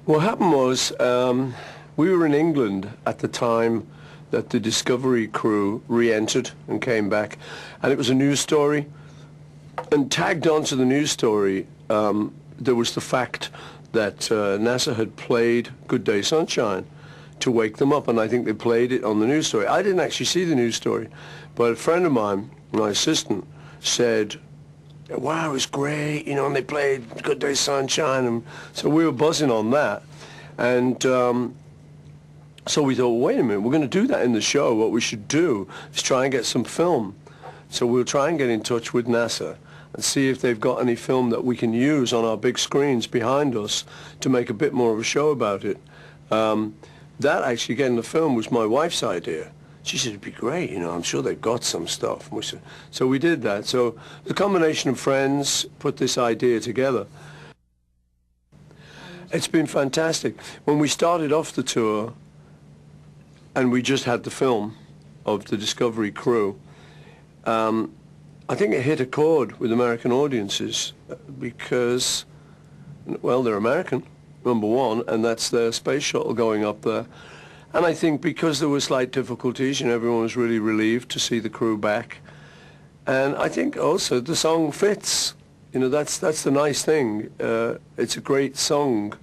What happened was we were in England at the time that the Discovery crew re-entered and came back, and it was a news story. And tagged onto the news story, there was the fact that NASA had played Good Day Sunshine to wake them up, and I think they played it on the news story. I didn't actually see the news story, but a friend of mine, my assistant, said, wow, it was great, you know, and they played Good Day Sunshine, and so we were buzzing on that. And so we thought, wait a minute, we're going to do that in the show. What we should do is try and get some film. So we'll try and get in touch with NASA and see if they've got any film that we can use on our big screens behind us to make a bit more of a show about it. That actually, getting the film was my wife's idea. She said, it'd be great, you know, I'm sure they've got some stuff. And we said, so we did that. So the combination of friends put this idea together. It's been fantastic. When we started off the tour and we just had the film of the Discovery crew, I think it hit a chord with American audiences because, well, they're American, number one, and that's their space shuttle going up there. And I think because there were slight difficulties, you know, everyone was really relieved to see the crew back. And I think also the song fits. You know, that's the nice thing. It's a great song,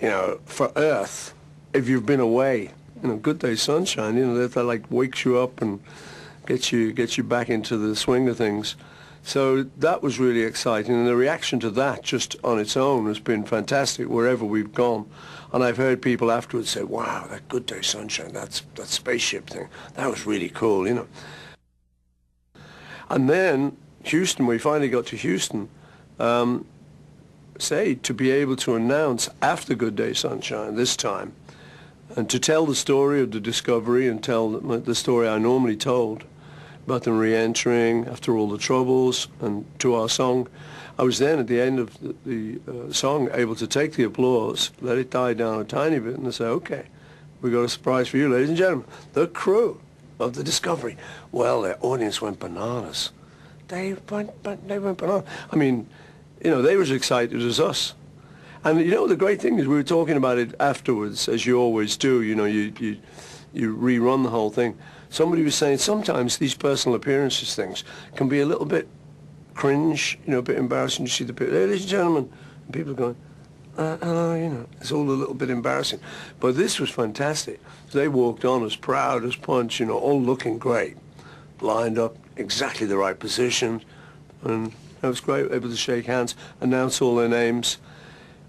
you know, for Earth if you've been away. You know, Good Day Sunshine, you know, that like wakes you up and gets you back into the swing of things. So that was really exciting, and the reaction to that just on its own has been fantastic wherever we've gone. And I've heard people afterwards say, wow, that Good Day Sunshine, that spaceship thing, that was really cool, you know. And then Houston, we finally got to Houston, to be able to announce after Good Day Sunshine this time, and to tell the story of the Discovery and tell the story I normally told about them re-entering after all the troubles, and to our song. I was then at the end of the song able to take the applause, let it die down a tiny bit, and say, okay, we got a surprise for you, ladies and gentlemen, the crew of the Discovery. Well, the audience went bananas. They went bananas. I mean, you know, they were as excited as us. And you know, the great thing is we were talking about it afterwards, as you always do. You know, you rerun the whole thing. Somebody was saying sometimes these personal appearances things can be a little bit cringe, you know, a bit embarrassing. You see the people, ladies and gentlemen, and people are going, hello, you know, it's all a little bit embarrassing. But this was fantastic. They walked on as proud as punch, you know, all looking great, lined up exactly the right position, and it was great, able to shake hands, announce all their names.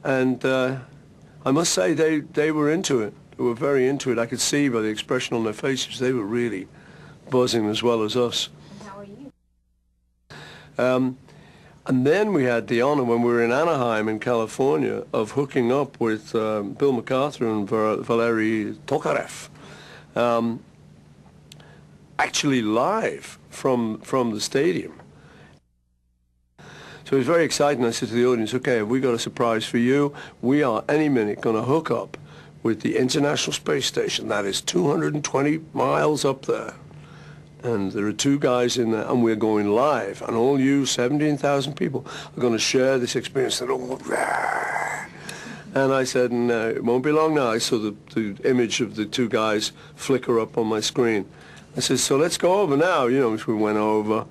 And I must say they were into it. They were very into it. I could see by the expression on their faces they were really buzzing as well as us. And how are you? And then we had the honor when we were in Anaheim in California of hooking up with Bill McCartney and Valery Tokarev, actually live from the stadium. So it was very exciting. I said to the audience, okay, have we got a surprise for you? We are any minute going to hook up with the International Space Station. That is 220 miles up there. And there are two guys in there, and we're going live. And all you 17,000 people are going to share this experience. And I said, no, it won't be long now. I saw the image of the two guys flicker up on my screen. I said, so let's go over now. You know, so we went over.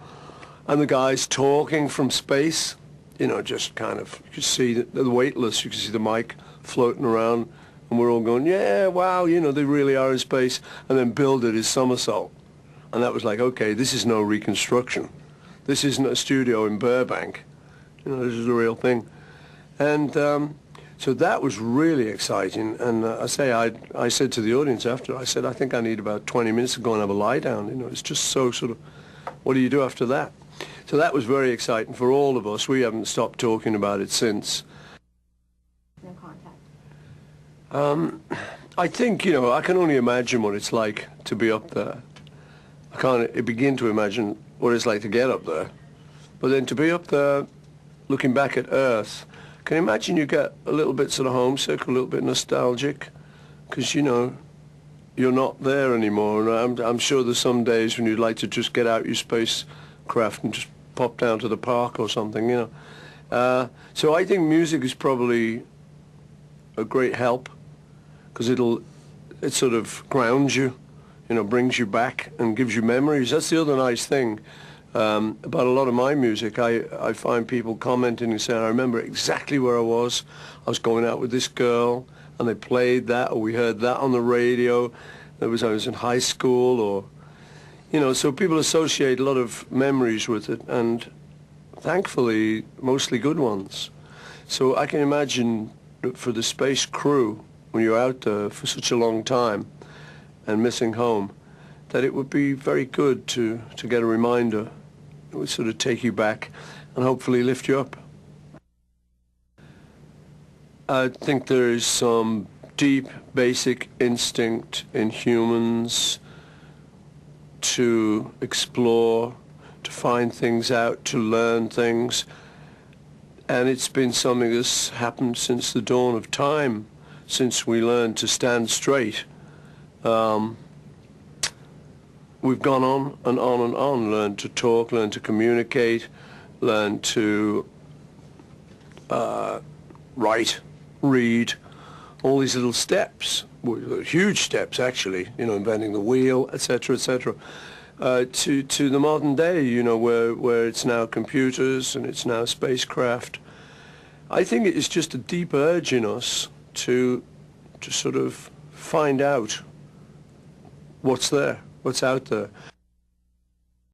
And the guys talking from space, you know, just kind of, you could see the weightless, you could see the mic floating around, and we're all going, yeah, wow, you know, they really are in space. And then Bill did his somersault. And that was like, okay, this is no reconstruction. This isn't a studio in Burbank. You know, this is the real thing. And so that was really exciting. And I said to the audience after, I said, I think I need about 20 minutes to go and have a lie down. You know, it's just so sort of, what do you do after that? So that was very exciting for all of us. We haven't stopped talking about it since. No contact. I think, you know, I can only imagine what it's like to be up there. I can't begin to imagine what it's like to get up there. But then to be up there, looking back at Earth, can you imagine you get a little bit sort of homesick, a little bit nostalgic? Because, you know, you're not there anymore. And I'm sure there's some days when you'd like to just get out your spacecraft and just pop down to the park or something, you know. So I think music is probably a great help because it sort of grounds you, brings you back and gives you memories. That's the other nice thing about a lot of my music. I find people commenting and saying, I remember exactly where I was. I was going out with this girl and they played that, or we heard that on the radio. I was in high school, or, so people associate a lot of memories with it, and thankfully, mostly good ones. So I can imagine that for the space crew, when you're out there for such a long time and missing home, that it would be very good to get a reminder. It would sort of take you back and hopefully lift you up. I think there is some deep, basic instinct in humans to explore, to find things out, to learn things. And it's been something that's happened since the dawn of time, since we learned to stand straight. We've gone on and on and on, learned to talk, learned to communicate, learned to write, read, all these little steps, huge steps actually, inventing the wheel, etc., etc., to the modern day, where it's now computers and it's now spacecraft. I think it is just a deep urge in us to sort of find out what's there, what's out there.